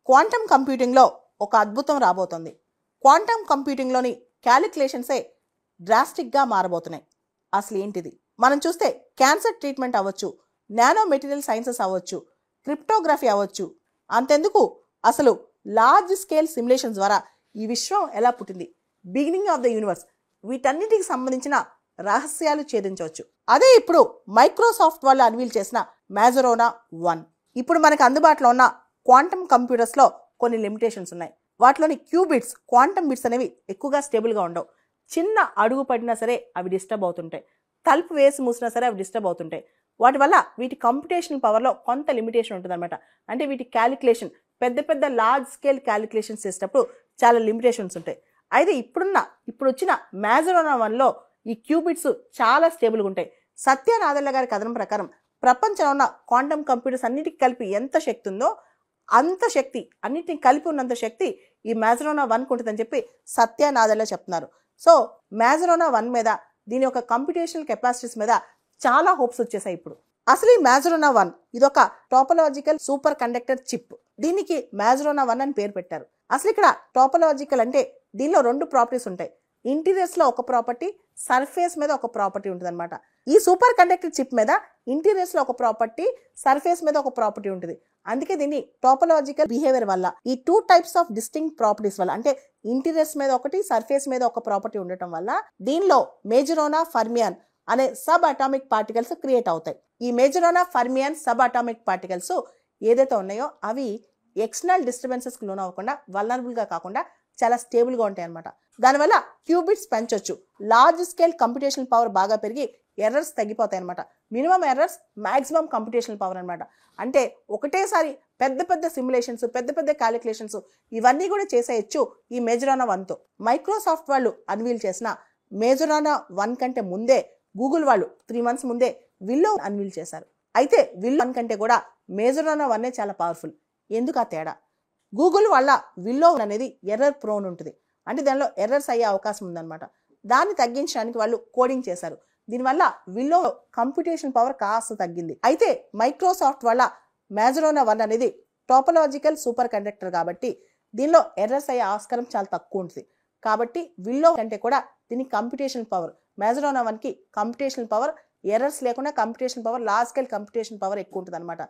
Quantum కంప్యూటింగ్లో ఒక అద్భుతం రాబోతోంది. క్వాంటమ్ కంప్యూటింగ్లోని క్యాలిక్యులేషన్సే డ్రాస్టిక్గా మారబోతున్నాయి. అసలు ఏంటిది? మనం చూస్తే క్యాన్సర్ ట్రీట్మెంట్ అవ్వచ్చు, నానో మెటీరియల్ సైన్సెస్ అవ్వచ్చు, క్రిప్టోగ్రఫీ అవ్వచ్చు, అంతెందుకు అసలు లార్జ్ స్కేల్ సిమ్యులేషన్స్ ద్వారా ఈ విశ్వం ఎలా పుట్టింది, బిగినింగ్ ఆఫ్ ద యూనివర్స్, వీటన్నిటికి సంబంధించిన రహస్యాలు ఛేదించవచ్చు. అదే ఇప్పుడు మైక్రోసాఫ్ట్ వాళ్ళు అన్వీల్ చేసిన మ్యాజరోనా 1. ఇప్పుడు మనకు అందుబాటులో ఉన్న క్వాంటమ్ కంప్యూటర్స్లో కొన్ని లిమిటేషన్స్ ఉన్నాయి. వాటిలోని క్యూబిట్స్, క్వాంటమ్ బిట్స్ అనేవి ఎక్కువగా స్టేబుల్గా ఉండవు. చిన్న అడుగు పడినా సరే అవి డిస్టర్బ్ అవుతుంటాయి. తలుపు వేసి మూసినా సరే అవి డిస్టర్బ్ అవుతుంటాయి. వాటి వల్ల వీటి కంప్యూటేషనల్ పవర్లో కొంత లిమిటేషన్ ఉంటుందన్నమాట. అంటే వీటి క్యాలిక్యులేషన్, పెద్ద పెద్ద లార్జ్ స్కేల్ క్యాలిక్యులేషన్స్ చేసేటప్పుడు చాలా లిమిటేషన్స్ ఉంటాయి. అయితే ఇప్పుడు వచ్చిన మ్యాజరోనా 1లో ఈ క్యూబిట్స్ చాలా స్టేబుల్గా ఉంటాయి. సత్య నాదెళ్ల గారి కథనం ప్రకారం ప్రపంచంలో ఉన్న క్వాంటమ్ కంప్యూటర్స్ అన్నిటికీ కలిపి ఎంత శక్తి ఉందో అంత శక్తి, అన్నిటిని కలిపి ఉన్నంత శక్తి ఈ మ్యాజరోనా 1కు ఉంటుందని చెప్పి సత్య నాదెళ్ల చెప్తున్నారు. సో మ్యాజరోనా 1 మీద, దీని యొక్క కంప్యూటేషనల్ కెపాసిటీస్ మీద చాలా హోప్స్ వచ్చేసాయి ఇప్పుడు. అసలు ఈ మ్యాజరోనా 1 ఇదొక టోపోలాజికల్ సూపర్ కండక్టర్ చిప్. దీనికి మ్యాజరోనా 1 అని పేరు పెట్టారు. అసలు ఇక్కడ టోపోలాజికల్ అంటే దీనిలో 2 ప్రాపర్టీస్ ఉంటాయి. ఇంటీరియర్స్లో ఒక ప్రాపర్టీ, సర్ఫేస్ మీద ఒక ప్రాపర్టీ ఉంటుంది అనమాట. ఈ సూపర్ కండక్టర్ చిప్ మీద ఇంటీరియర్స్లో ఒక ప్రాపర్టీ, సర్ఫేస్ మీద ఒక ప్రాపర్టీ ఉంటుంది. అందుకే దీన్ని టోపోలాజికల్ బిహేవియర్ వల్ల, ఈ 2 టైప్స్ ఆఫ్ డిస్టింక్ట్ ప్రాపర్టీస్ వల్ల, అంటే ఇంటీరియర్స్ మీద ఒకటి, సర్ఫేస్ మీద ఒక ప్రాపర్టీ ఉండటం వల్ల దీనిలో మేజరోనా ఫర్మియాన్ అనే సబ్ అటామిక్ పార్టికల్స్ క్రియేట్ అవుతాయి. ఈ మేజరోనా ఫర్మియాన్ సబ్ అటామిక్ పార్టికల్స్ ఏదైతే ఉన్నాయో అవి ఎక్స్టర్నల్ డిస్టర్బెన్సెస్కి లోన్ అవ్వకుండా, వల్నరబుల్గా కాకుండా చాలా స్టేబుల్గా ఉంటాయి అనమాట. దానివల్ల క్యూబిట్స్ పెంచొచ్చు. లార్జ్ స్కేల్ కంప్యూటేషనల్ పవర్ బాగా పెరిగి ఎర్రర్స్ తగ్గిపోతాయి అనమాట. Minimum errors, maximum computational power అనమాట. అంటే ఒకటేసారి పెద్ద పెద్ద సిమ్యులేషన్స్, పెద్ద పెద్ద క్యాలిక్యులేషన్స్ ఇవన్నీ కూడా చేసేయచ్చు ఈ మేజరోనా 1తో. మైక్రోసాఫ్ట్ వాళ్ళు అన్వీల్ చేసిన మేజరోనా 1 కంటే ముందే గూగుల్ వాళ్ళు 3 months ముందే విల్లో అన్వీల్ చేశారు. అయితే విల్లో 1 కంటే కూడా మేజరోనా 1 చాలా పవర్ఫుల్. ఎందుకు ఆ తేడా? గూగుల్ వల్ల విల్లో అనేది ఎర్రర్ ప్రోన్ ఉంటుంది. అంటే దానిలో ఎర్రర్స్ అయ్యే అవకాశం ఉందన్నమాట. దాన్ని తగ్గించడానికి వాళ్ళు కోడింగ్ చేశారు. దీనివల్ల విల్లో కంప్యూటేషన్ పవర్ కాస్త తగ్గింది. అయితే మైక్రోసాఫ్ట్ వల్ల మ్యాజరోనా 1 అనేది టోపోలాజికల్ సూపర్ కండక్టర్ కాబట్టి దీనిలో ఎర్రర్స్ అయ్యే ఆస్కారం చాలా తక్కువ ఉంటుంది. కాబట్టి విల్లో కంటే కూడా దీని కంప్యూటేషన్ పవర్, మ్యాజరోనా 1కి కంప్యూటేషనల్ పవర్, ఎర్రర్స్ లేకుండా computation power, large scale computation power ఎక్కువ ఉంటుంది అనమాట.